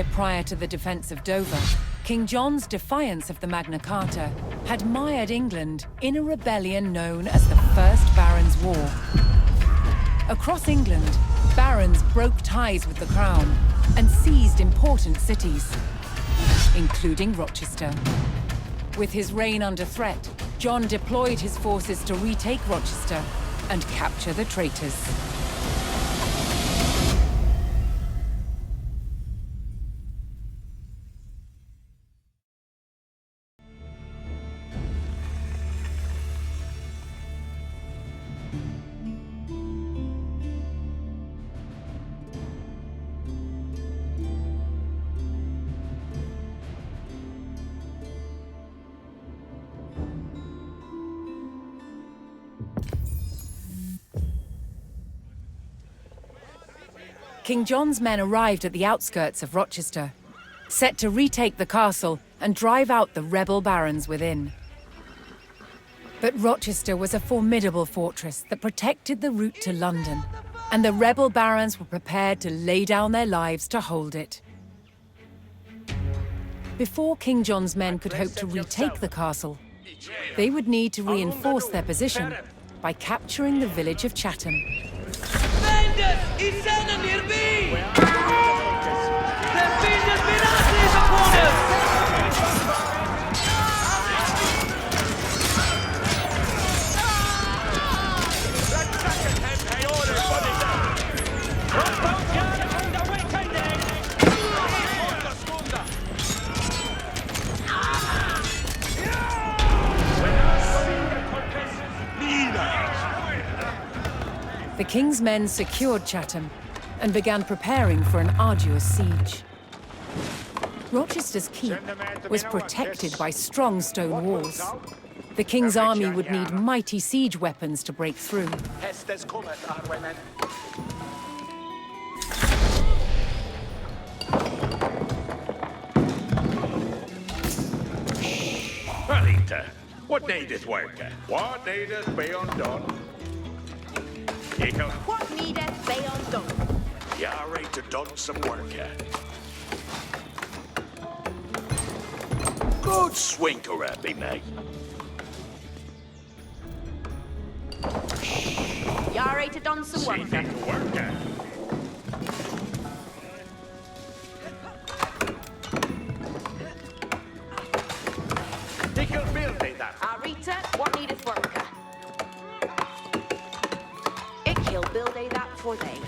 year prior to the defence of Dover, King John's defiance of the Magna Carta had mired England in a rebellion known as the First Barons' War. Across England, barons broke ties with the crown and seized important cities, including Rochester. With his reign under threat, John deployed his forces to retake Rochester and capture the traitors. King John's men arrived at the outskirts of Rochester, set to retake the castle and drive out the rebel barons within. But Rochester was a formidable fortress that protected the route to London, and the rebel barons were prepared to lay down their lives to hold it. Before King John's men could hope to retake the castle, they would need to reinforce their position by capturing the village of Chatham. The king's men secured Chatham and began preparing for an arduous siege. Rochester's keep was protected by strong stone walls. The king's army would need mighty siege weapons to break through. Alita, what needeth worker? What needeth be undone? What needeth be undone? You're ready to done some work here. Good swinker, be me. You're ready to done some work. See to work here. Dick'll build thee that. Rita, what needeth worker? He'll build that for thee.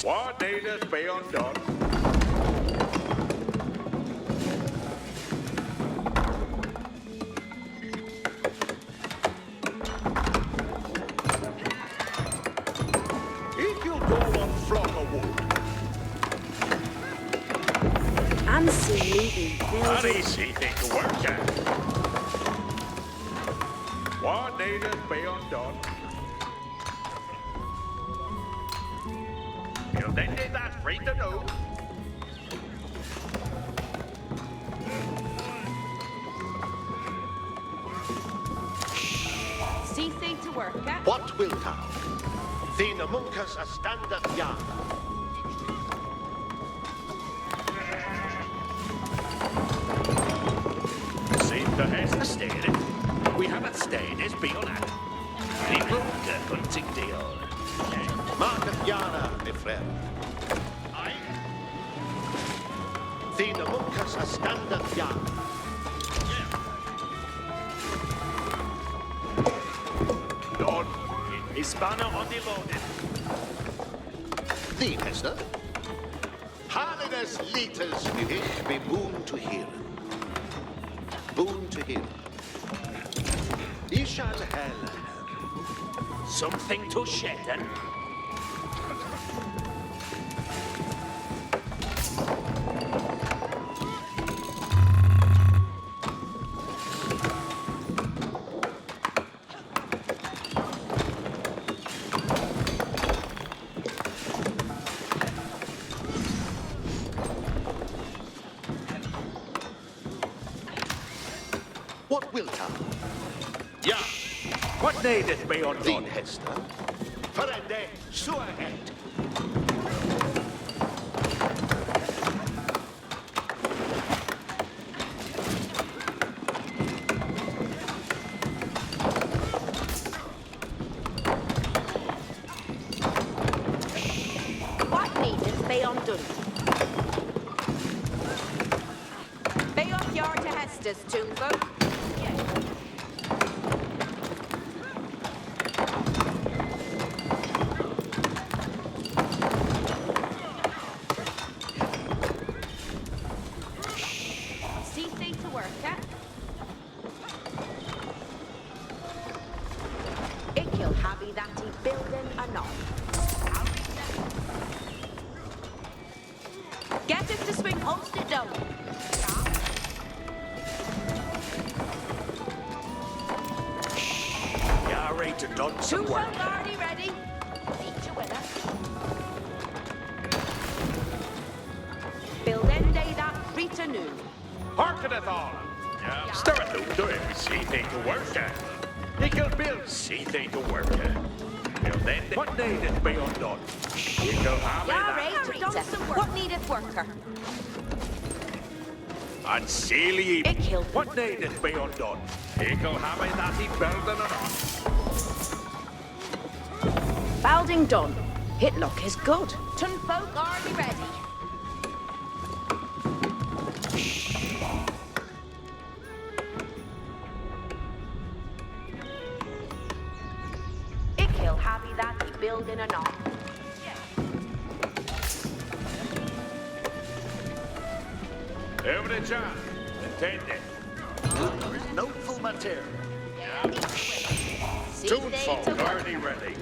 What needeth be undone? If you go on flock of wood. And see me An easy thing to work at. What needeth be undone? You'll then need that free to do. See thee to work at. What wilt thou? Thee namunkas a standeth yard. See the has the stayed. We haven't stayed as beyond that. People get hunting deal. Marketh yara, my friend. Aye. Thee namunkas a standeth yard. Lord, his banner on the loaded. Thee, Hester. Harliness liters with ich be boon to hear. Boon to hear. Ye shall have Something to shed and what wilt thou? yeah. What needeth be Thee, undone? Hester. Ferende, suahet. beyond done. Bay off yard to Hester's, toonfolk. See thee to work, eh? It kill Habby that he building a knob. Get it to swing, host it down. Yeah, ready to done some Two work. folk already ready. Meet you with us. Build end day that Rita noon. Harkeneth all. Yeah. Stir it to do it. See they to work. He can build. See they to work. Build then. What needeth be undone? He can have Yeah, it. right, done some work. What needeth worker? And seal ye. It killed. What needeth be undone? He can have it that he building it on. Balding done. Hitlock is good. Ton folk already ready. It kill Habby that he building a knob. Over the job. Intended. There is no full material. See Toon they folk to work. already ready.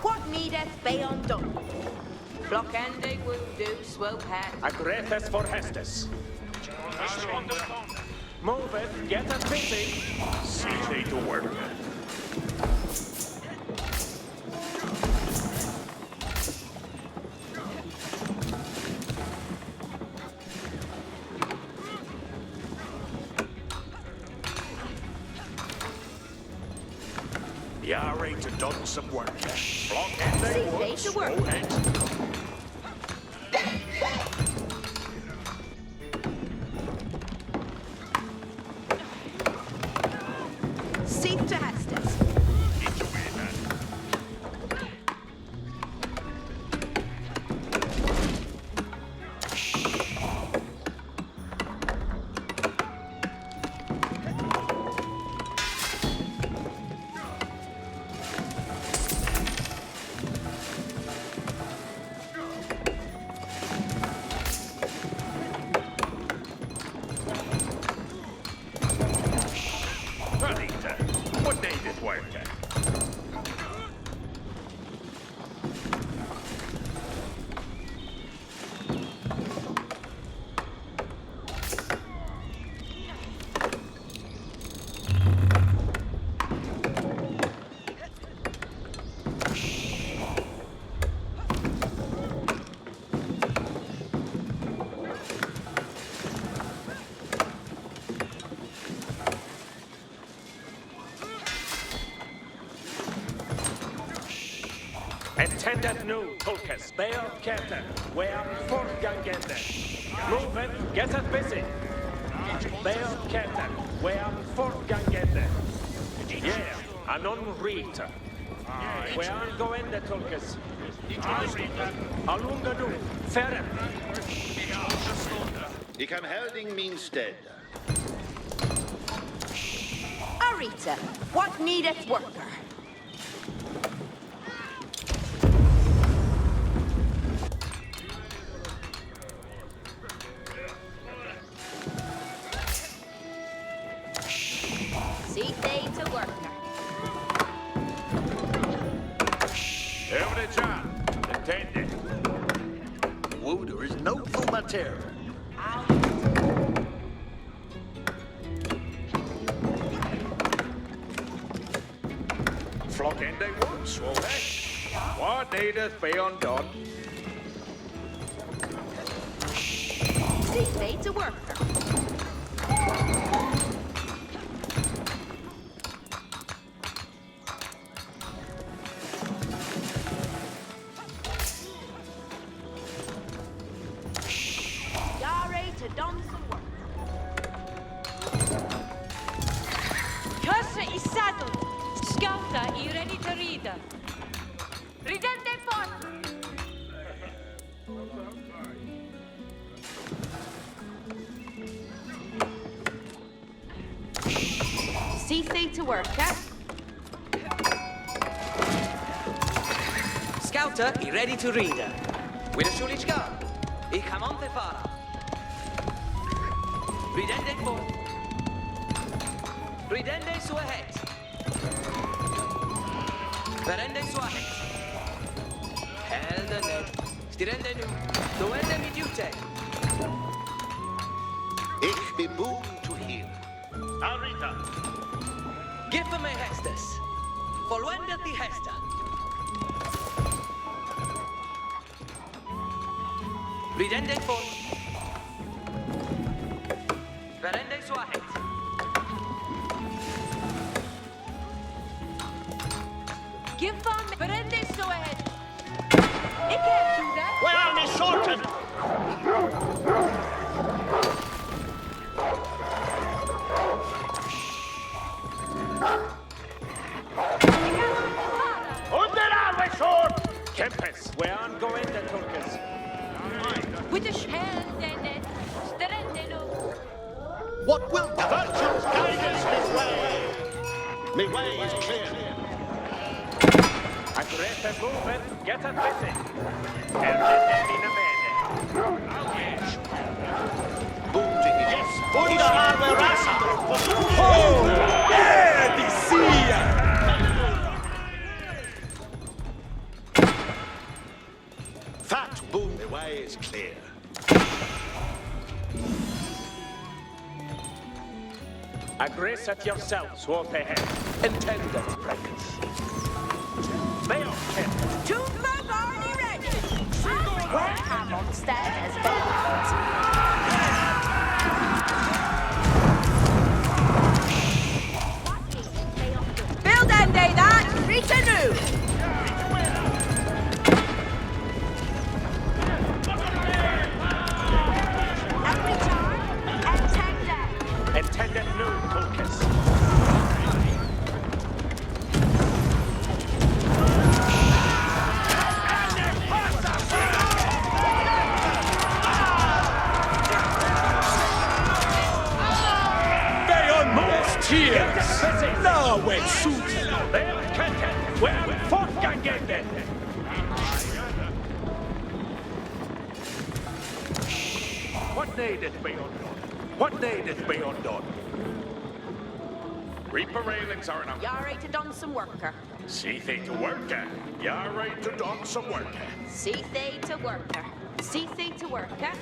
What needeth be undone? Block ending will do, swope head. A greatest for Hestes. Move it, get it busy. See they to work. Yeah, ready to done some work. Block and See they they would. to work. Slow head. Seek to Hester's. Get away, man. Radita, what needeth work? Attendant nu, Tulkas, Bale, Captain, where for Gangende. Move it, get it busy. Bale, Captain, where for Gangende. Yeah, anon Rita. Where are going the Tulkas? Alunga nu, Ferren. Ik am holding means dead. Arita, what needeth worker? See they to worker. Over the job, attendant. Whoa, there is no full material. Flock and they would, swole that. What needeth be undone? See they to worker. Yare to done some work. Curse it, saddled. Scouter, you ready to read? Ridente forth. CC to work, eh? Scouter, i ready to read. With a shulichka, I kamonte fara. Ridende for. Ridende su ahead. Verende su ahead. Helde nu. Stirende nu. Doende mi dute. Ich bin boon to hear. Arita. Give me hestes. Volwende die hesta. Ridende for. Verende su ahead. Give them Verende so ahead. I can't do that. Well, me shorten. Under our sword! Kempes, where I'm going the Turkers. With a hand and it. Sterendeno. What will the Virtues guide us this way. Me way is clear. A great movement, get it busy. Erde in a man. Boon to hear. Yes, under our rasa. Oh, yeah, the sea. Fat boon. The way is clear. Aggress at yourselves, what ahead. Intended presence. They are kept. Two folk already ready. Welcome on stairs, boys. Build end day that. Rita new. Every time, and 10 days. Intended new focus. Cheers! Now we're shooting! They're content. We're fortgangen. What needeth be undone? What needeth be undone? Reaper railings are enough. You're ready to done some worker. See thee to worker. You're right to done some worker. See thee to worker. See thee to worker.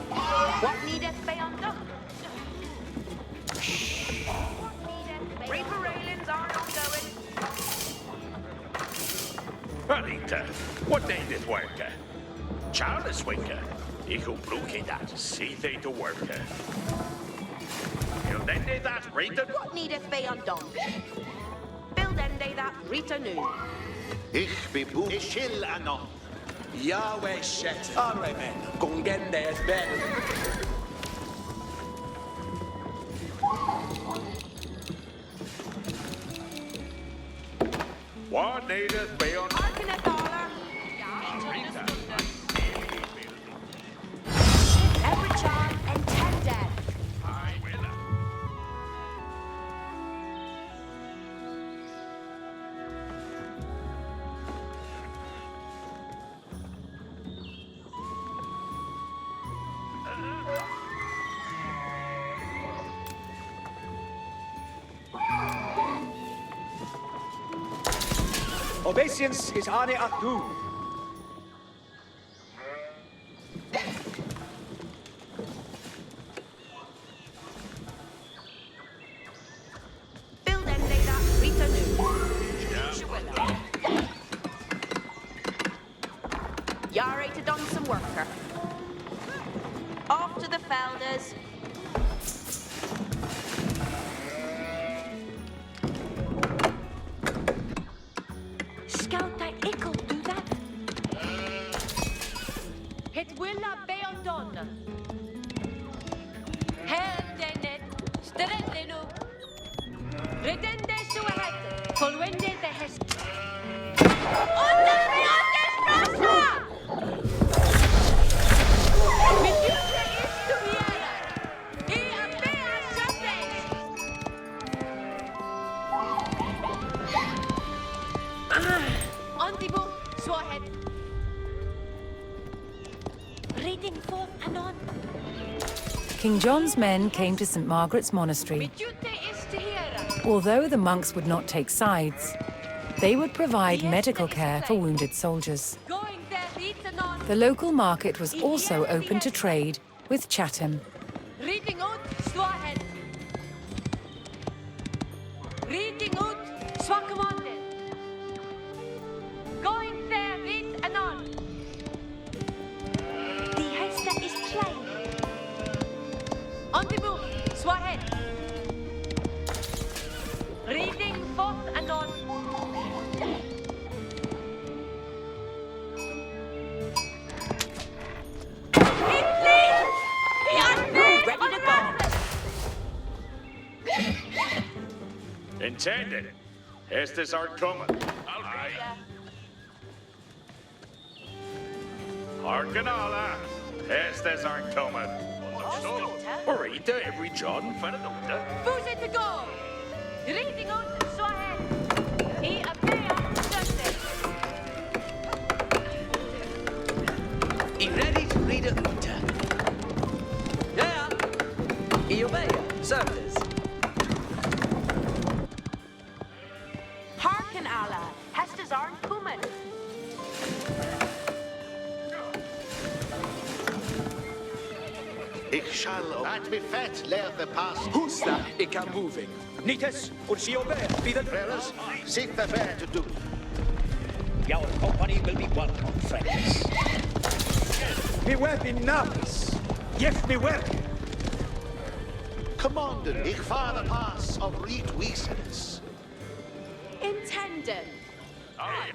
What needeth be undone? Reaper railings are ongoing. Anita, what needeth worker? Charles Winker. Iku Bluki that. See thee to worker. You'll end that Rita. What needeth be undone? Build end day that Rita new. Ich bin boon. Ishil anon. Yahweh shet. Alright, man. Gongende is better. What needeth be undone? Harken a dollar. Every charm and 10 dead. I will. Obeisance is ane akdu. Build end day that Rita new. You're ready to done some worker. Off to the Felders. Scout that ickle do that. It will not be undone. Hand in it. Strendenu. Redende suahet. Volwende the hest. Onder Strasser! Mit Jüte ist du hier. Bea Schöpfes. Antibu suahet. Reading forth anon. King John's men came to St. Margaret's Monastery. Mit Jüte ist du hier. Although the monks would not take sides, they would provide medical care for wounded soldiers. Going there, read anon. The local market was also open to trade with Chatham. Reading out, Swahead. Reading out, Swakamonde. Going there, read anon. Die Hester ist klein. On the move, Swahead. Reading forth anon. Ready to go. Intended. Estes are coming. Aye. Harken alla. Estes are coming. Rita, every John, Fanaduta. Who's it to go? Reading out, Swahead. He appear justice. He ready to read a Uta. Yeah. He obey. Service. Harken alla. Hestes aren't coming. Ich shall at me fet leer the past. Who's that? Ik am moving. Nites, und sie obey. Be the Prayers, seek the fair to do. Your company will be welcome, friends. Me weapon numbers. Yes, me welcome. Commander, ich fahre the pass of Reed Weasels. Intended. Aye.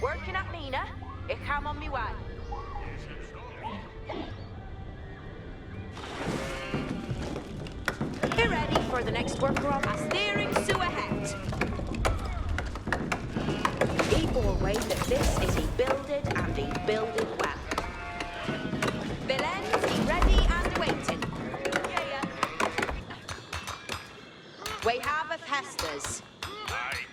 Working at Mina. Ich am on me way. Be ready for the next worker on a steering to ahead. He bore way that this is he builded and he builded well. Villains, he ready and waiting. Yeah. We have a Hesters. Aye.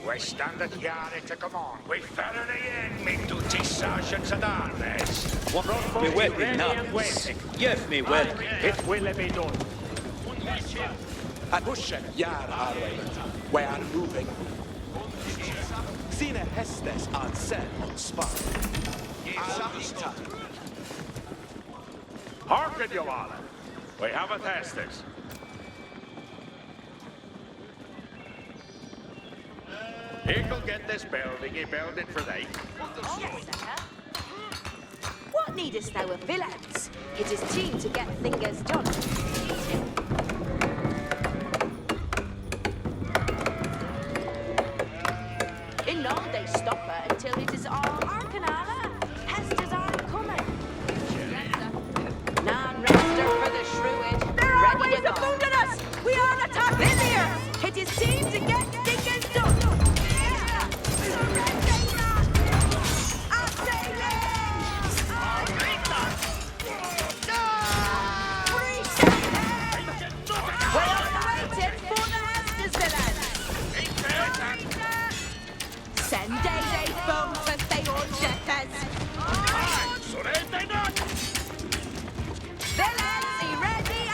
We stand at yard to come on. We feather the end, me duty sergeants and armies. Me weapon numbers. Yes, me welcome. It will be done. At Bushen, Yar Arway. We are moving. Sine Hestes on set on spot. Hearken, you all. We have a testers. He'll get this building, he built it for thee. Yes, sir. What needest thou of villains? It is time to get things done. In no they stop her until it is all Arcanala. Hesters aren't coming. Non-rester for the shrewd. There are ways of wounding us! We are on attack this here! It is time to get things done!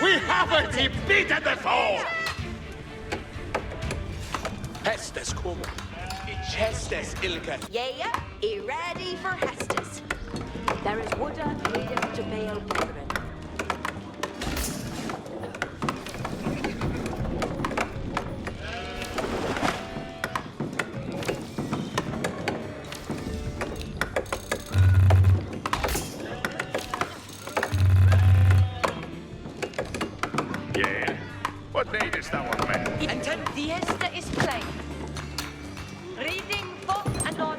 We haven't defeated the foe! Hestes come. Hestes Ilke. Yeah, he ready for Hestes. There is Wooda needed to bail brethren. nästa år med. Fiesta is playing. Reading both and on.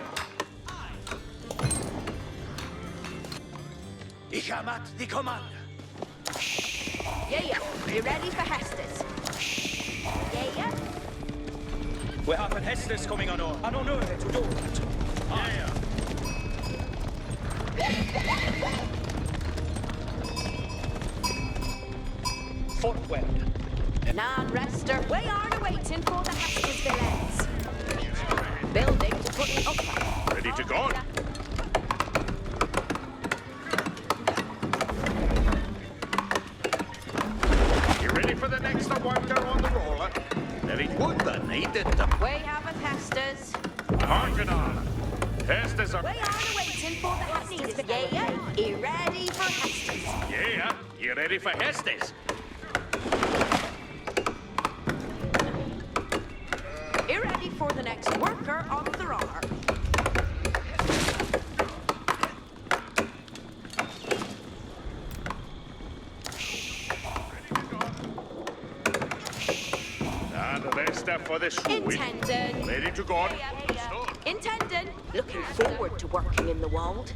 Ich am at the command. Yeah. You ready for Hestus? Yeah. We have an Hestus coming on our. An honor to do it. Yeah. Forward. Non-rester, we are waiting for the Hestus villains. Building to put it up. Ready to go? You ready for the next wonder on the roller? Very good, then. Needed them. We have a Hestus. Harken on. Hestus are... We are waiting for the Hestus. Yeah. You ready for Hestus? Yeah, you ready for Hestus? You ready for the next worker on the roller? And the rest are for the shoe. Intended. Ready to go? Intended. Looking forward to working in the wild.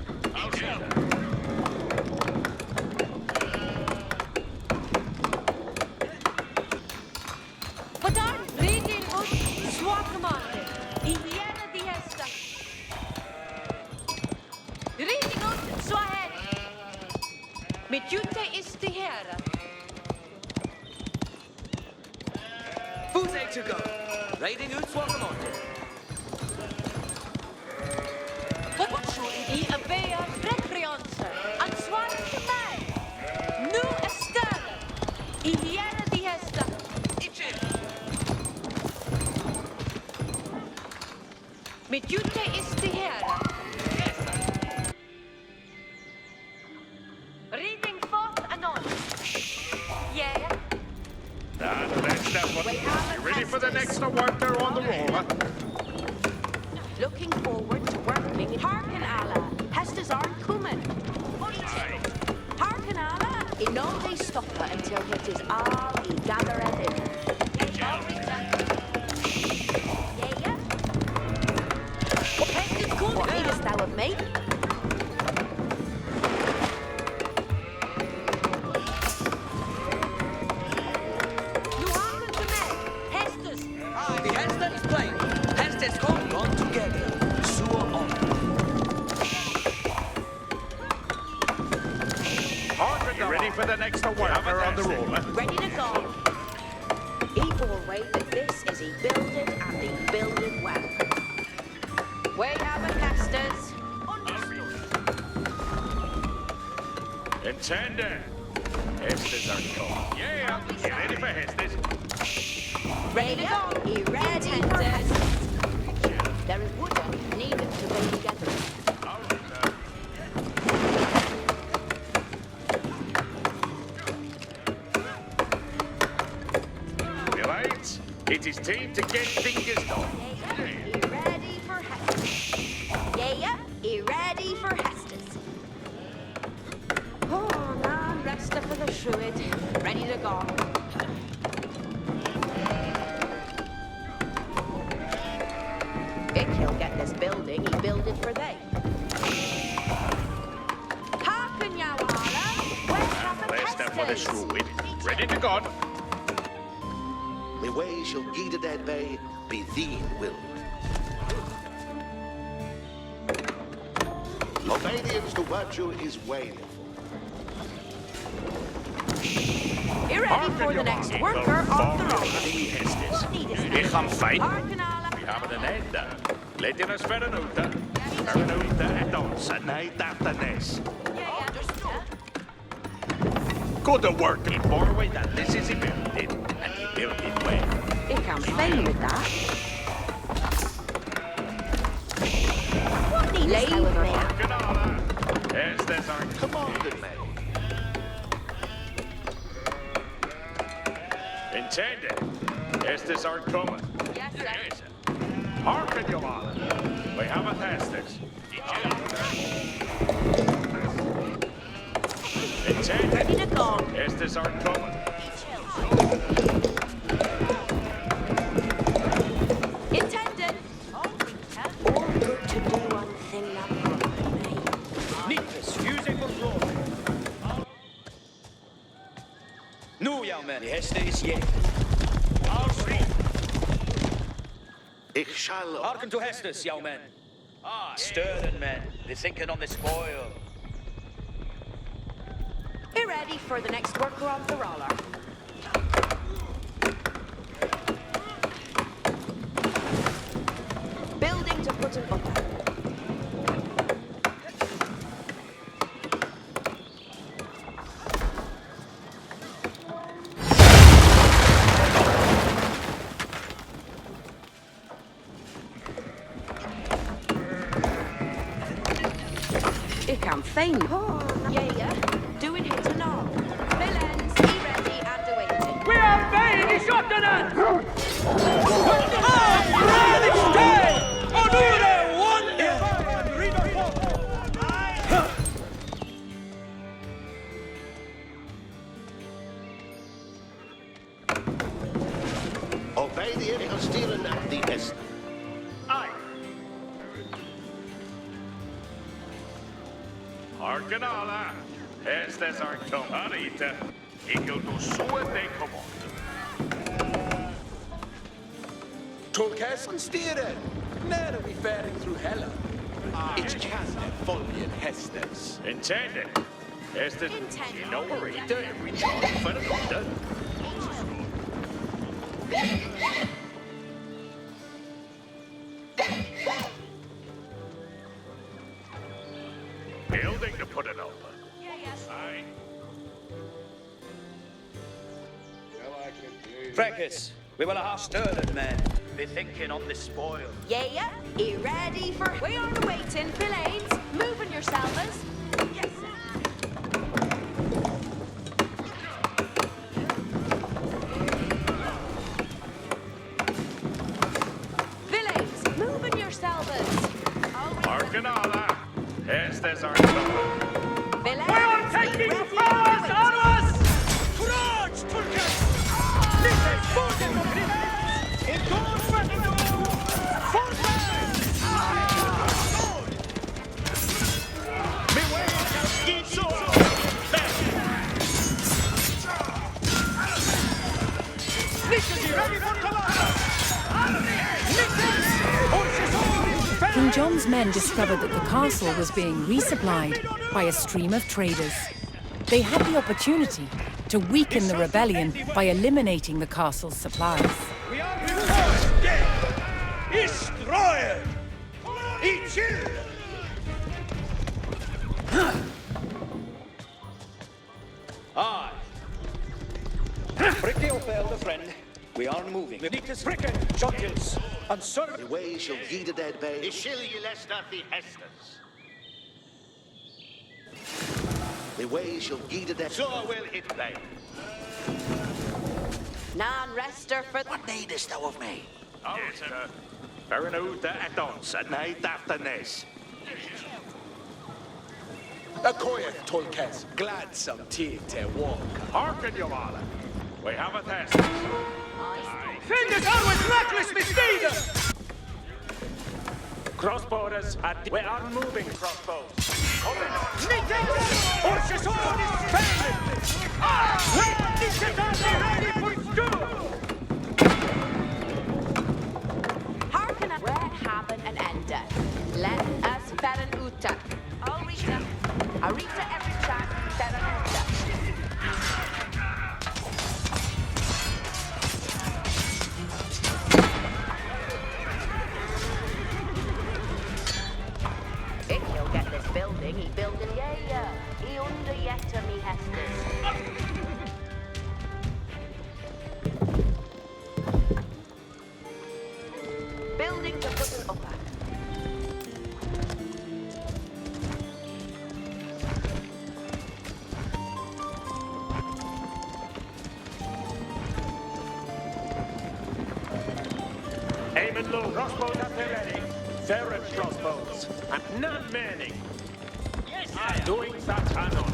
But I'm reading us Swakamonde. Ihiena Diesta. Reading us Swahili. Midjute is the hera. Who's A to go? Raiding ut Swakamonde. What should I avea recreanza? And swan to man. Nu estella. Ihiena Diesta. Midjute is the hera. Reading forth and on. Yeah. And the rest are for... We have You ready for the Hestus. next wonder on the roller? Looking forward to working. Harken Allah. Hestus aren't coming. Harken Allah. I know they stop her until it is all he gathered in. Yeah. Hestus come. What needest thou of me? You harken to me. Hestus. The Hestus is playing. Hestus come on together. Sewer on. You ready for the next wonder on the roller? Ready to go. He forway that this is he builded and he builded well. We have a Hestus. Intended. Hestus are coming. Yeah, you ready for Hestus? Ready to go. He ready for Hestus. There is wood needed to be together. Right. It is time to get things done. He ready for Hestus. Yeah, he ready for Hestus. Oh, now rest for the Shrewd. Ready to go. If he'll get this building, he build it for they. Harken, Yawala. Where's And the rest are for the Hestus? shoe. Ready to go? The way shall guide that bay be thee will. Obedience to virtue is wailful. You ready for the next worker on the road? Ik ga fijn. Harken, Allah. We hebben een einde. Let ons verder uit. Verder uit en dansen. Nee, dat is. Good work in Norway that this is built and he built it well. Ik kan fijn with that. What needs Harken me? aan. Yes, that's our Commanded me. intended. Yes, this are coming. Yes, sir. Yes. Harken, Joanna. We have a Hestus. Intended. Ready to go. Yes, this are coming. men. Die Heste is je. Ich shall... Hearken to Hestus, young men. Stirring men. They're thinking on the spoil. Be ready for the next worker on the roller. Building to put an upper. Ik kan fijn. Yeah. Doing hit and all. Villains, be ready and awaiting. We are invading the Shotgunners! Obey the Stieren at the Est. Aye. Hearken alla. Hestes are come. Arita. Equal to sue they come on. Tulkas and Stieren. Never be faring through Hella. It's just a Follian Hestes. Intended. Hestes. Intended. You know Arita every time for the London. Building to put it over. Aye. Fracas. We will have stirring men. They're thinking on the spoil. Yeah. Be ready for... We are awaiting. Villains, moving yourselves. Yes, sir. Villains, moving yourselves. Hearken alla. Hestes are come. Villains, We are taking fires on us! Courage, Tulkas! Listen, forward! Endure, Me way out, get so King John's men discovered that the castle was being resupplied by a stream of traders. They had the opportunity to weaken the rebellion by eliminating the castle's supplies. We are dead! Destroyer! Ichill! Aye. Pretty up, elder friend. We are moving. Nikas Fricken, Jockils, and Sir... The way shall ye the dead bay. Ishil ye lest not the Hestes. The way shall ye the dead. So will it play. Non-rester for... What needest thou of me? Yes, sir. Fair enough at ons, and night after this. Akoyeth, Tulkas. Glad some tea to walk. Hearken, you all. We have a test. Fingers always reckless misdeeds! Crossbowers at... We are moving crossbows. Coming on. Nikas! Horses on is failing! Nikas are ready for school! Hearken at Red Haben and Enda. Let us Baron Uta. Arita. Arita every track, Baron Uta. If he'll get this building, he build it, yeah. He under yet to me Hestus. Building to put an upper. Aim and low. Crossbows at the ready. Ferret crossbows. And not many. Yes, sir. Doing that anon.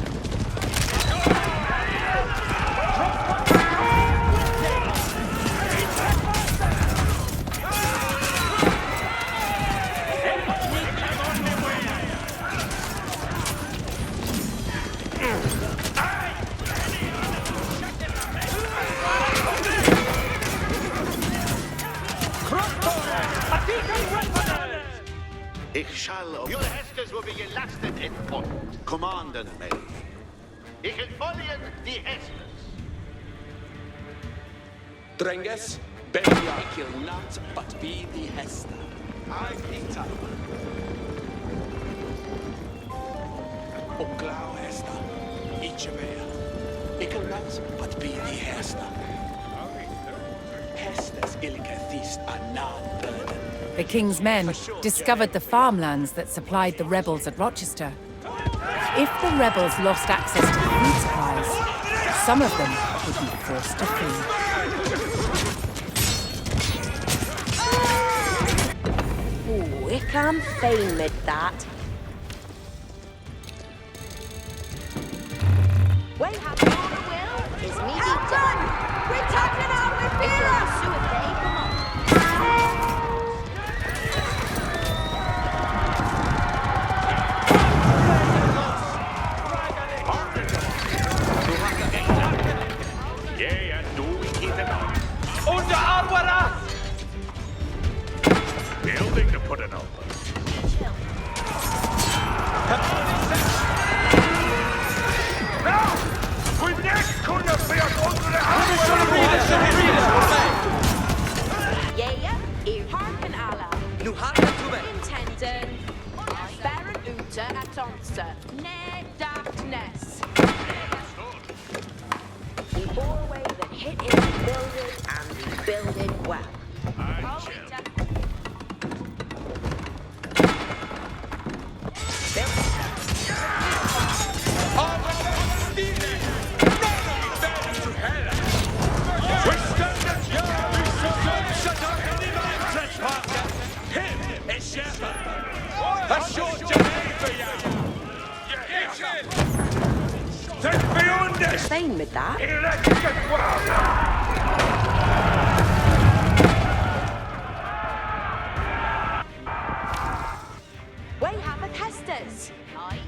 shall. Your Hestes will be your last endpoint. Command and may. Ich will folgen die Hestes. Drenges, Belia kill not, but be the Hesta. I Peter. Oklau Hesta, Ichemea. Ikel not, but be the Hesta. Hestes ilke thist a non-burden. The king's men discovered the farmlands that supplied the rebels at Rochester. If the rebels lost access to the food supplies, some of them would be forced to flee. Ooh, ik am fine with that. We have your will is me done. We're taking out with fear. Come on. Yeah, and do we keep it on? Unter Arwara! Building to put it over. Now! With next corner fährt unsere Yeah, ihr harken alla. Nu harken zu mig. Intenden. Baron ute at onse. Ne darkness. The doorway that hit is builded and the builded well. Fine with that. We have a Hestes. Aye.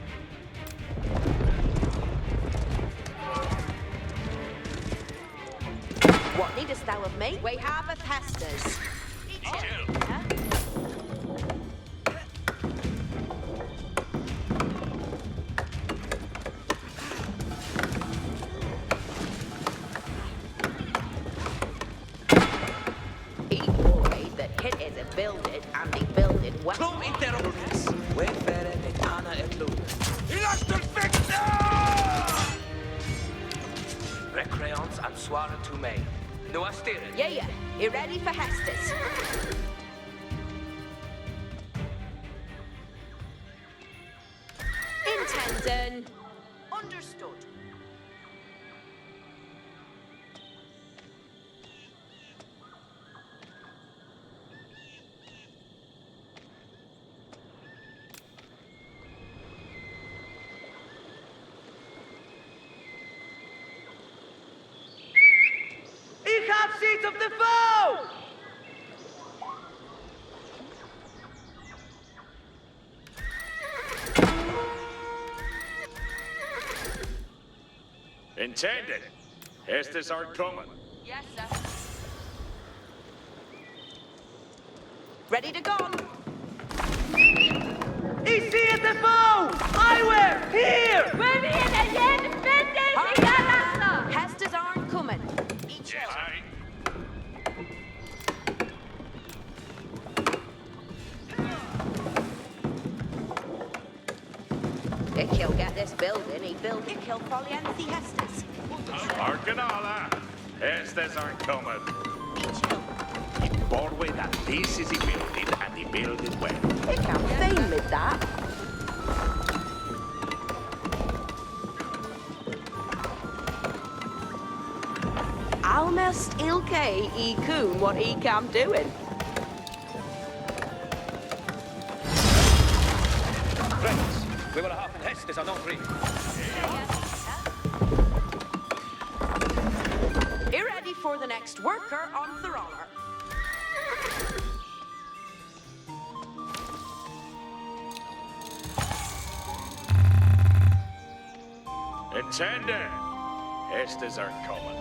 What needest thou of me? We have a Hestes. Build it and they build it well. Klum interroges. Wayfarer et Anna et Luna. Recreants and Swara to May. No Astirin. Yeah. You ready for Hestes? Intended. Understood. Ich hab Siege of the foe! Intended. Hestes are coming. Yes, sir. Ready to go. Ich sehe the foe! Eyewear! Here! Hestes aren't coming. Aye. If he'll get this building, he build it, he'll probably empty Hestes. Arcanala. Hestes are coming. Borway that this is a building and he build it well. He can't fame with that. Almost ilke e coon what he can doing. Friends, we will have Hestes on all three. You ready for the next worker on Throner? Intended. Hestes are coming.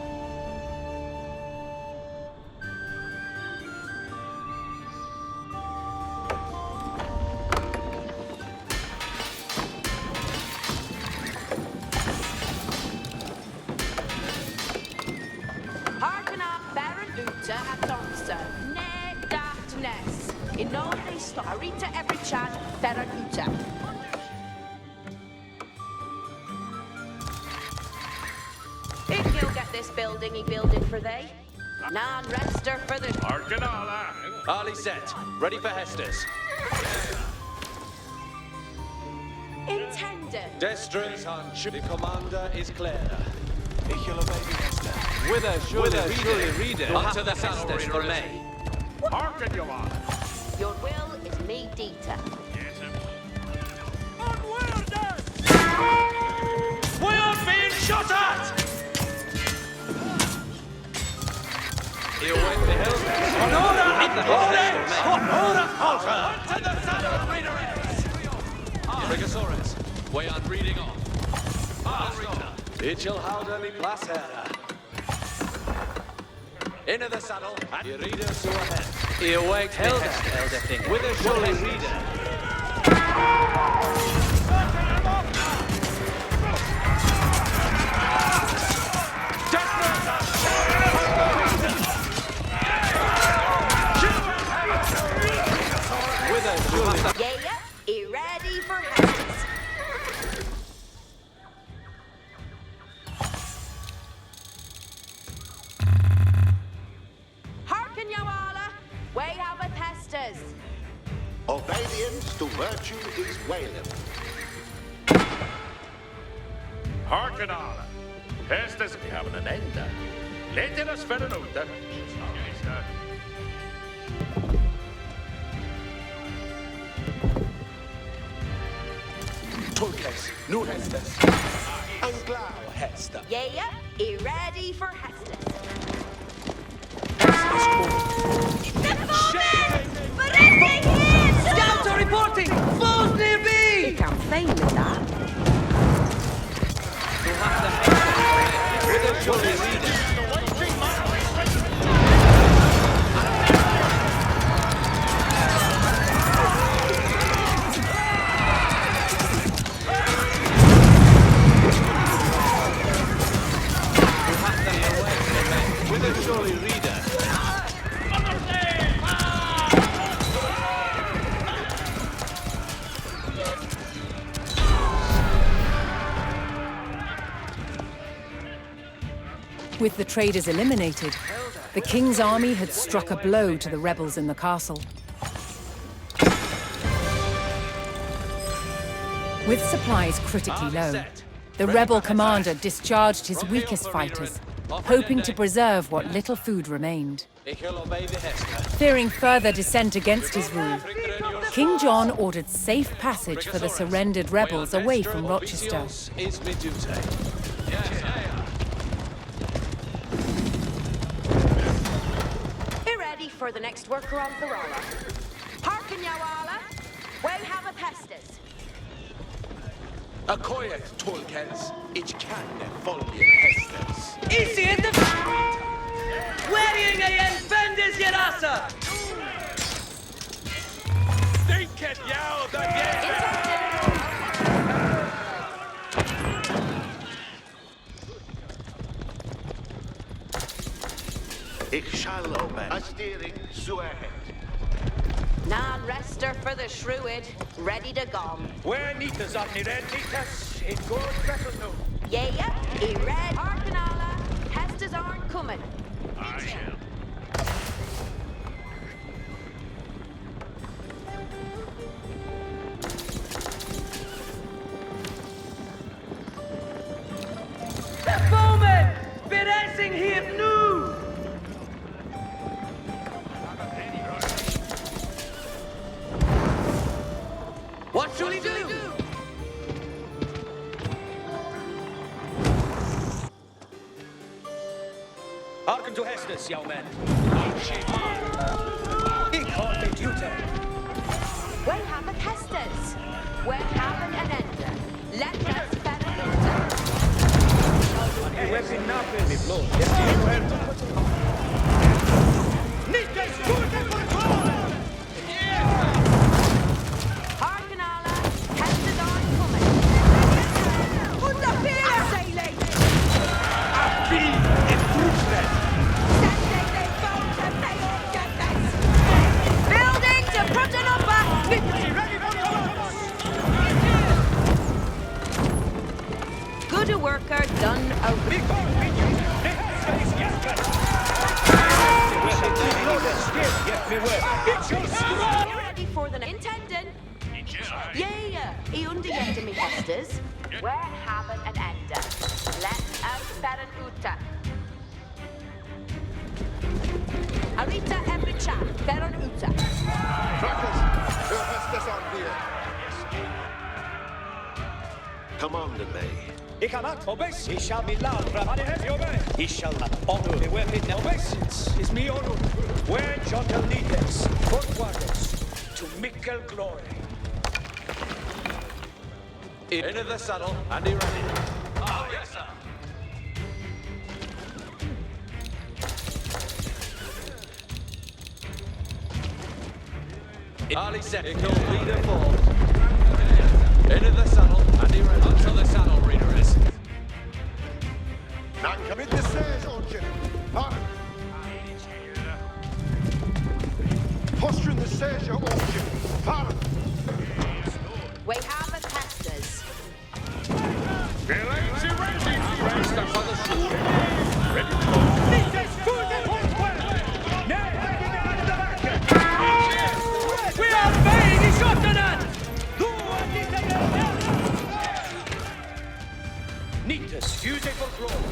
Uta Hatonsa, Ne Darkness. In nome Starita Everichan, Ferran Uta. If you'll get this building, he builded for they. Non-rester for the... Arcanala. Ali set. Ready for Hestus. Intended. Destra's hunch. The commander is Clara. Ich will obey the Hester. Whither surely read it. Unto the Hestus for me. Hearken, you are. Your will is me, Dita. We are being shot at! You wait the hill. Honora! To the saddle, readers! Brigosaurus, way on reading on. It shall hold any placera. Into the saddle, and your readers who ahead. You wait Elder thing. With a surely reader. Yeah, he ready for Hestus. Hearken, Yawala. Way have a Hestus. Obedience to virtue is Wayland. Hearken, alla. Hästes vi har en ända. Lät oss för den ute. Tulkes, nu Hestus. Anglau Hester. Yeah, he ready for Hestus. Scouts are reporting! Foes near B! He can fail with that. Whither surely read it. Whither surely reader. With the traders eliminated, the king's army had struck a blow to the rebels in the castle. With supplies critically low, the rebel commander discharged his weakest fighters, hoping to preserve what little food remained. Ich will obey the Hester. Fearing further descent against his rule, King John ordered safe passage for the surrendered rebels away from Rochester. Is me duty. Be ready for the next worker on Thorala. Hearken, Yawala. Way have a Hestus. Akoyeth Tolkens, ich kann folgen Hesters. Easy in the... Wearing a Bendes Yerasa! Stinket jou the Ich shall obey. A steering zu ahead. Non-rester for the Shrewd. Ready to gone. Where Nitas on the red Nitas? In good vessel no. Yeah, he read. Hearken, alla. Hestus aren't coming. I shall. The bowman! Beressing here new! What shall he do? Hearken to Hestus, young men. He caught the duty. Way have a Hestus. Way have an Anenda. Let us Weapon nothing. Nitas, Hearken, alla. Hestus aren't coming. Put the fear! Say late. Send they found good a worker done a ready for the intendant. Yeah, I undergette mig hästes. Where haben an ende? Let out Baron Uta. Arita Emricha, Baron Uta. Trackers, your Hestes on here. Command mig. I kan att obes. I shall be loud. Han är häftig obes. I shall honor the weapon. Obeisance is me honor. When gentle leaders, forwards, to mickle glory. Into the saddle, and be ready. Oh, yes, sir. Ali set. Leader forward. Into the saddle, and be ready. Until the saddle, reader is. Nanka with the Siege Orchard. Pardon. Posture in the Siege Orchard. Pardon. We have a testers. We are paying the shotgun! Nitus, fuse for glory.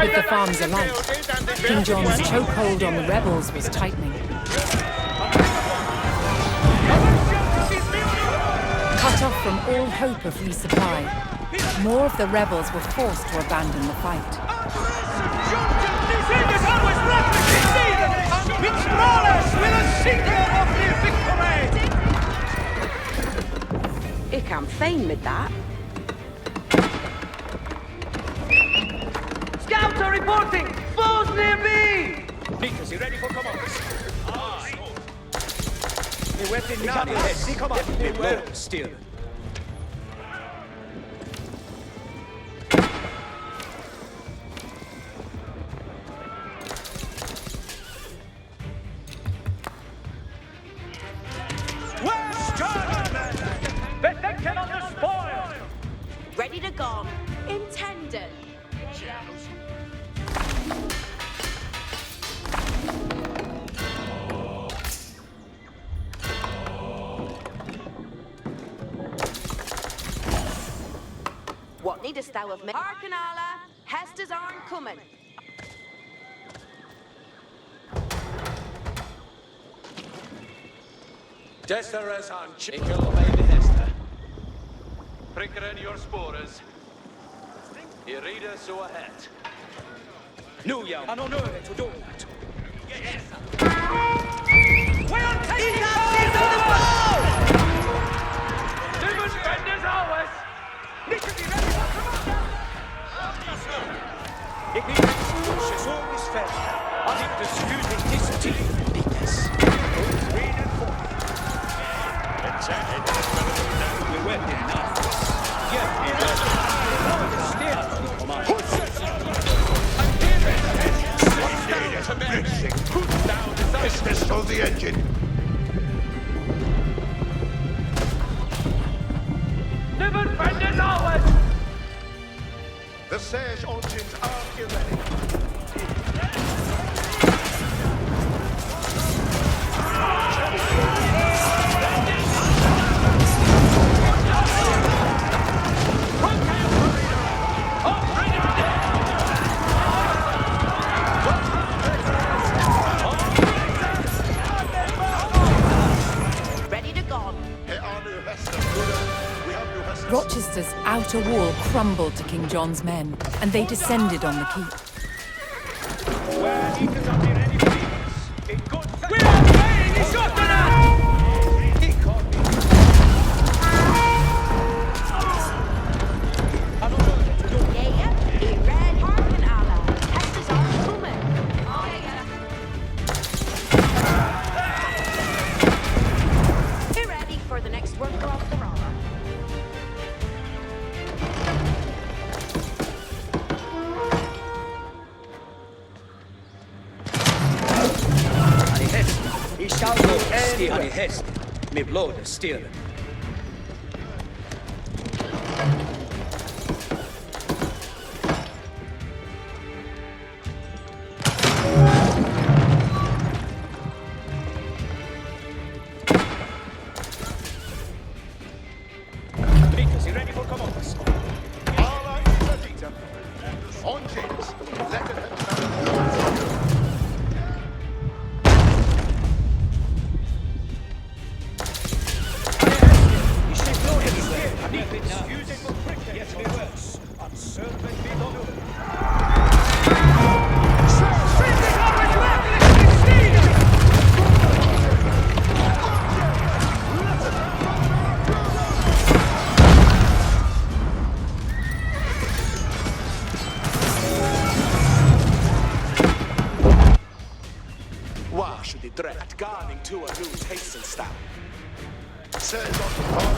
With the farms alight, King John's chokehold on the rebels was tightening. Cut off from all hope of resupply, more of the rebels were forced to abandon the fight. I can feign with that. Scouts are reporting! Foes near me! Nikas, you ready for commands? Aye. The weapon now ahead. See command. Beware still. Where's Jordan? Bedecken on the spoil! Ready to go. Intendant. What needest thou of me? Hearken, Allah. Hester's arm coming. Desteres on Chikel obey the Hester. Prickeren your spores. Irida so ahead. Nu, ja. Han honore to do that. Yes. We'll take it out of the bow! Demon friend as always. Need to be ready for commander. Ik niet ze zorg is verder. Als ik de schuur in deze team niet is. Read and for. It's a hit. We went enough. Yeah, Business of the engine. Never friend as always. The Siege engines are ready. Rochester's outer wall crumbled to King John's men, and they descended on the keep. Where eaters are near any believers. In good faith. We are paying the shotgun! He caught me. Yeah, he read Hearken, Allah. Hester's arm coming. Oh, yeah. Be ready for the next worker off the roller. steer. An häst. Med blod steer. Is he ready for commandos? All right, Peter. On James. Let it He should blow everywhere. I need to excuse it for cricket. Yes, we worse. I'm certain we don't do it. Why should the dread guarding to a new taste and style? says on the far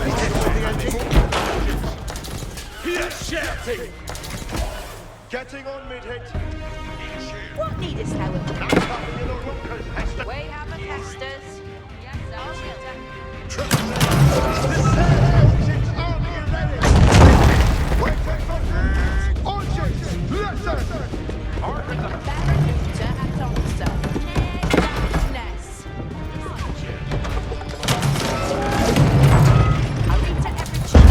Here shouting! Getting on mid-hit. What needest thou of Not stopping in the ruckers, Hester. Way have a testers. Yes, I'll shelter. The sails army ready. Wait for Orchards, listen. Baron Utah and Officer. Ness. I'll read to every chief.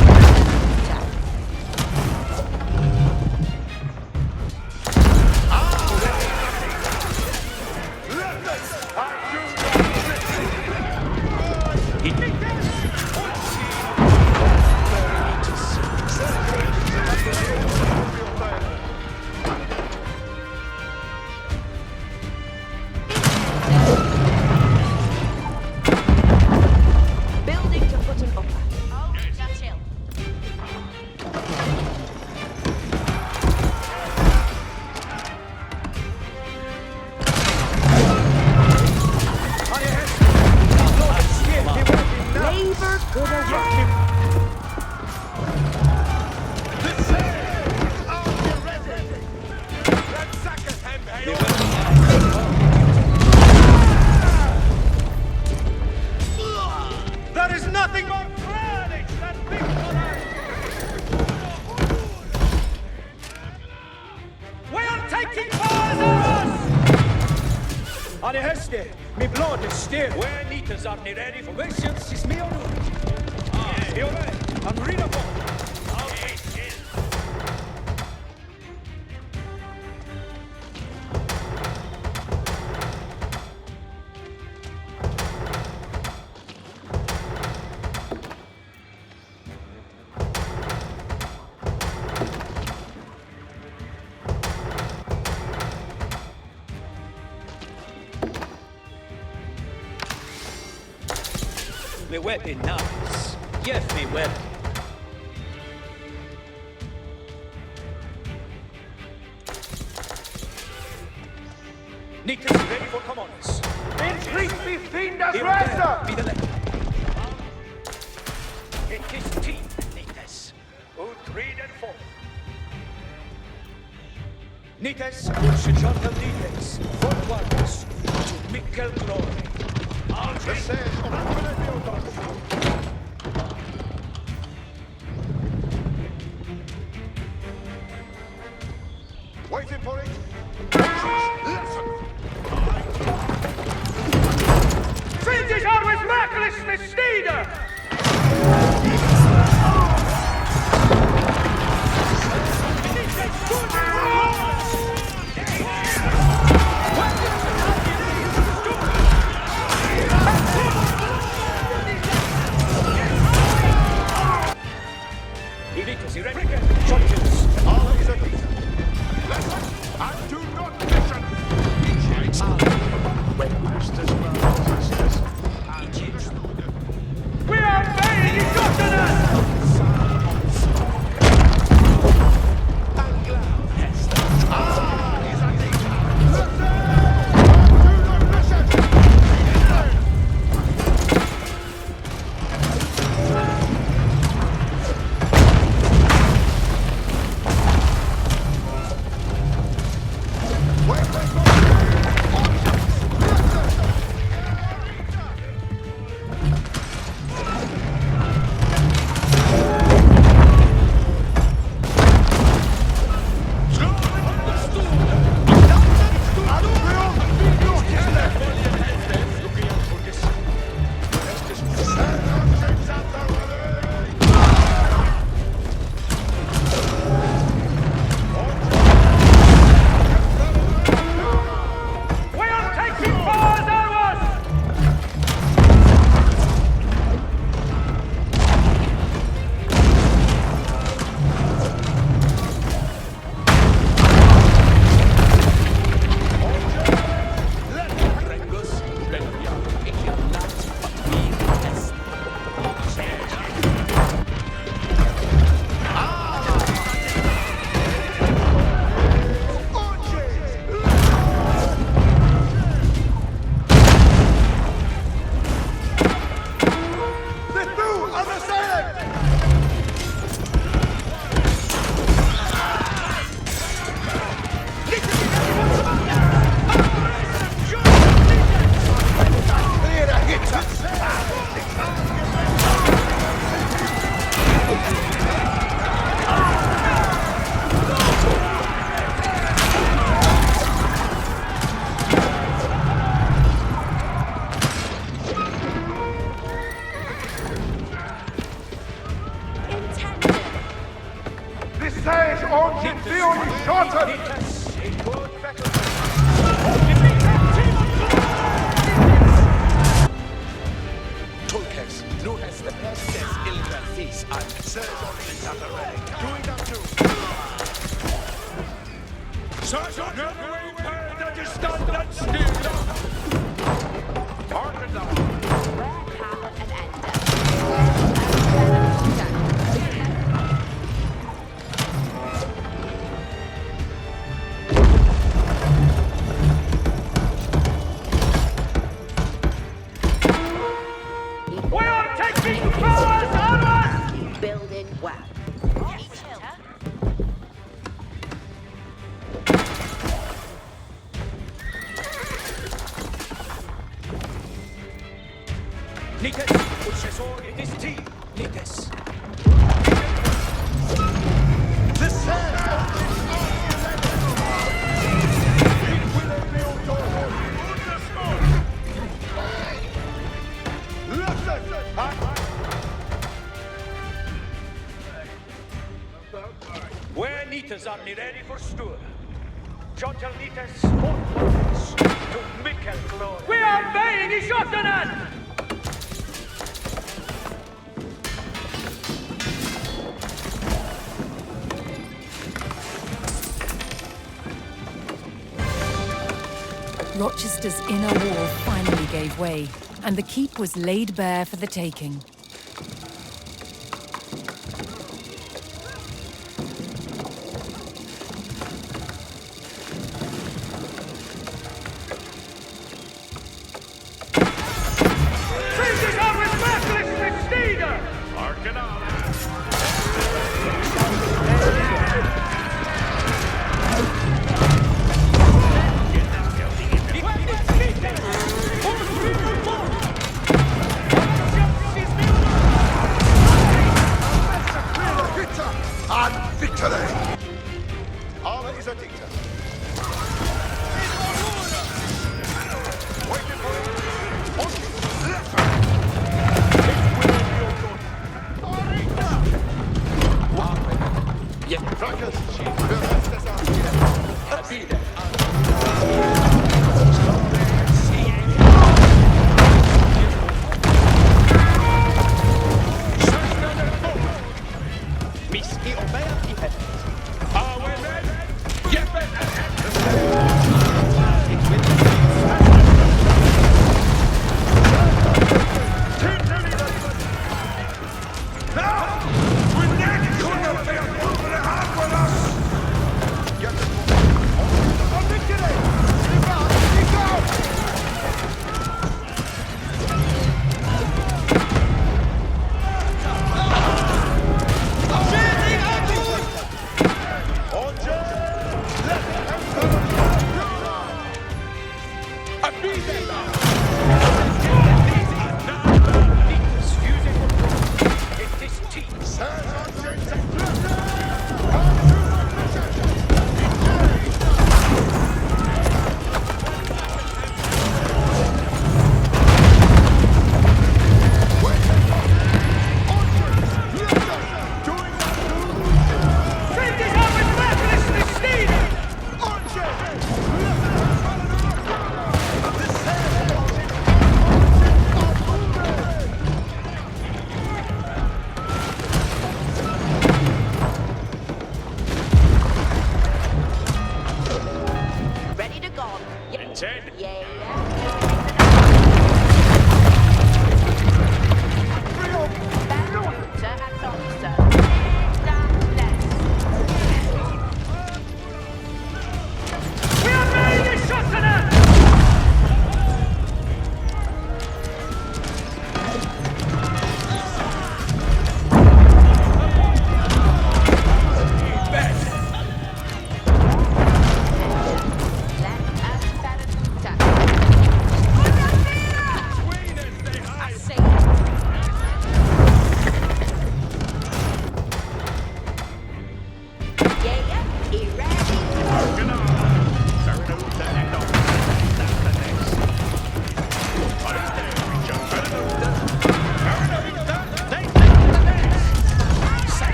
Building to put an upper. Oh, that's chill. Labor good away. The sails army ready. That sucker hand There is nothing more carnage than victory! We are taking fires on us! Are häste, mi blod styr. Where nitas are ni ready for visions is me on it. You're right. I'm reading up. Okay, chill. Me weapon nice. Yes, me weapon. Nikas is ready for commanders. Increase me fiend as Here razor. be the left. It is team, Nikas. Ut read and fall. Nikas, ut shijanta Nikas. Forwards to Mikkel glory. The sails army ready. Waiting for it. Listen. Fringes are with Merkulis Mistida! Is he ready? Shotguns. All is at ease. Listen. And do not listen. When masters We are very indoctrinated! Never repaired that you stand that still. Hearken now. Where haben an Ende. We are taking powers onwards! Building well. Nites, Uccessor it is T. Nites. Where Nites are ni ready for stur. Jotel Nites, fortwards, to Mikkel glory. We are baying i Jottenen! Rochester's inner wall finally gave way, and the keep was laid bare for the taking.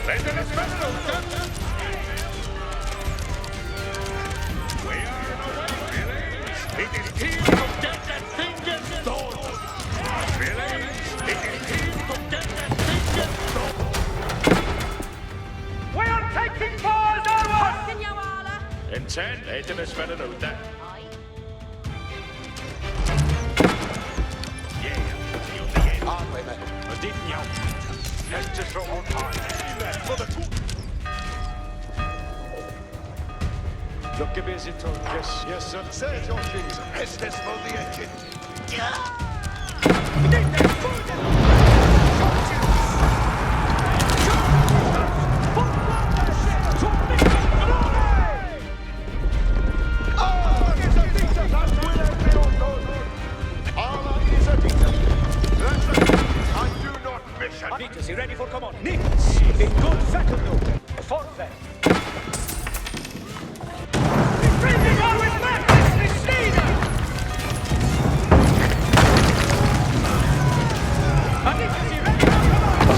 Readiness Benvenuta. We are on our way, Villains. It is time to get that thing done. Villains, it is time to get that thing done. We are taking fires onward! In 10, Readiness Benvenuta. Look busy, Tulkas. Yes, sir. Say it, your Jesus. Estes for the engine. Is he ready for command? Nichts! In good Fackelnote. Fortwärts! Defending our relentless leader! Nichts, is he ready for command?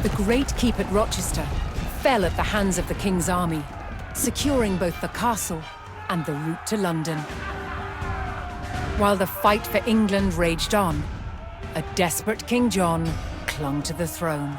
The great keep at Rochester fell at the hands of the King's army, securing both the castle and the route to London. While the fight for England raged on, a desperate King John clung to the throne.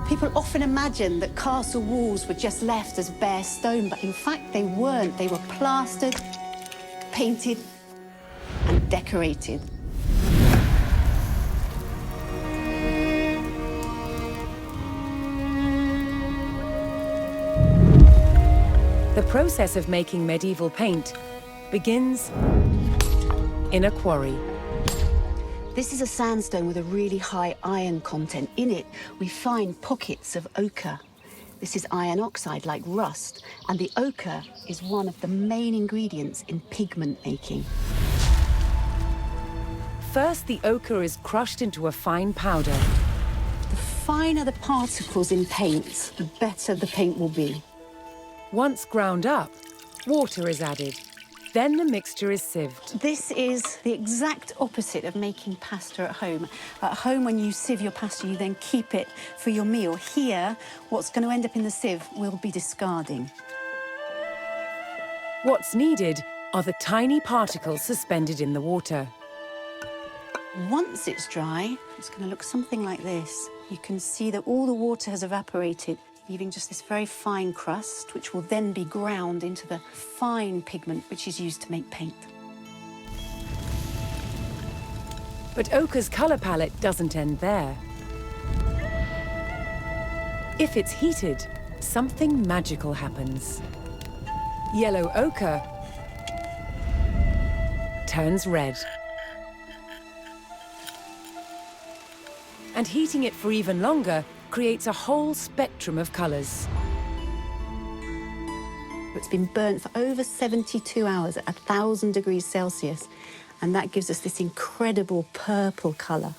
People often imagine that castle walls were just left as bare stone, but in fact they weren't. They were plastered, painted, and decorated. The process of making medieval paint begins in a quarry. This is a sandstone with a really high iron content. In it, we find pockets of ochre. This is iron oxide, like rust, and the ochre is one of the main ingredients in pigment making. First, the ochre is crushed into a fine powder. The finer the particles in paint, the better the paint will be. Once ground up, water is added. Then the mixture is sieved. This is the exact opposite of making pasta at home. At home, when you sieve your pasta, you then keep it for your meal. Here, what's going to end up in the sieve will be discarding. What's needed are the tiny particles suspended in the water. Once it's dry, it's going to look something like this. You can see that all the water has evaporated, leaving just this very fine crust, which will then be ground into the fine pigment which is used to make paint. But ochre's colour palette doesn't end there. If it's heated, something magical happens. Yellow ochre turns red. And heating it for even longer creates a whole spectrum of colours. It's been burnt for over 72 hours at 1,000 degrees Celsius, and that gives us this incredible purple colour.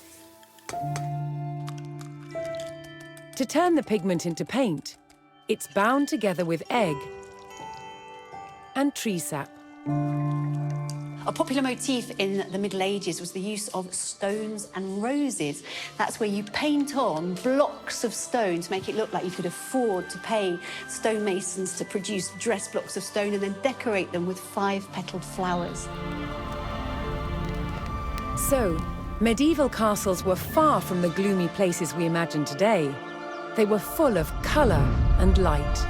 To turn the pigment into paint, it's bound together with egg and tree sap. A popular motif in the Middle Ages was the use of stones and roses. That's where you paint on blocks of stone to make it look like you could afford to pay stonemasons to produce dress blocks of stone and then decorate them with 5-petaled flowers. So, medieval castles were far from the gloomy places we imagine today. They were full of colour and light.